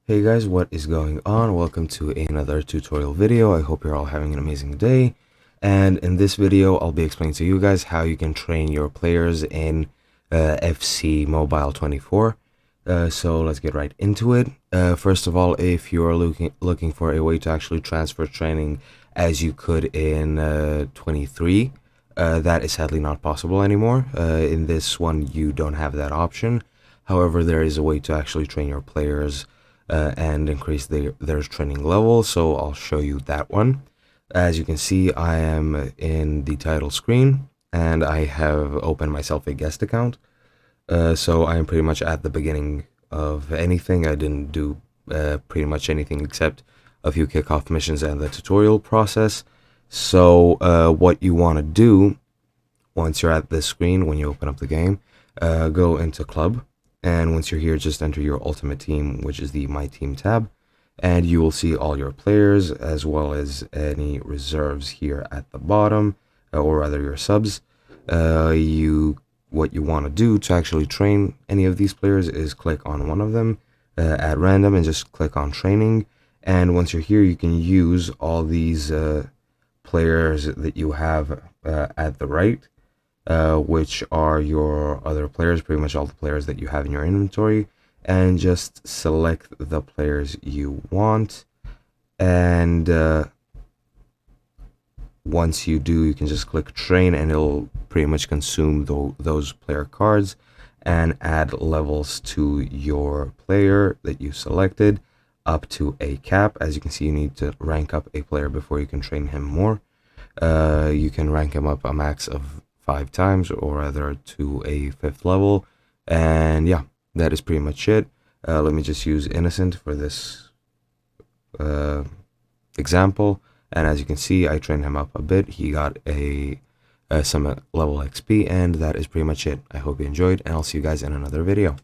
Hey guys, what is going on? Welcome to another tutorial video. I hope you're all having an amazing day. And in this video, I'll be explaining to you guys how you can train your players in FC Mobile 24. So let's get right into it. First of all, if you're looking for a way to actually transfer training as you could in 23, that is sadly not possible anymore. In this one, you don't have that option. However, there is a way to actually train your players and increase their training level, so I'll show you that one. As you can see, I am in the title screen and I have opened myself a guest account. So I am pretty much at the beginning of anything. I didn't do pretty much anything except a few kickoff missions and the tutorial process. So what you want to do once you're at this screen, when you open up the game, go into club. And once you're here, just enter your ultimate team, which is the My Team tab, and you will see all your players as well as any reserves here at the bottom, or rather your subs. What you want to do to actually train any of these players is click on one of them at random and just click on training. And once you're here, you can use all these players that you have at the right. Which are your other players, pretty much all the players that you have in your inventory, and just select the players you want. And once you do, you can just click train and it'll pretty much consume those player cards and add levels to your player that you selected up to a cap. As you can see, you need to rank up a player before you can train him more. You can rank him up a max of 5 times, or rather to a 5th level. And yeah, that is pretty much it. Let me just use Innocent for this example, and as you can see, I trained him up a bit. He got some level XP, and that is pretty much it. I hope you enjoyed, and I'll see you guys in another video.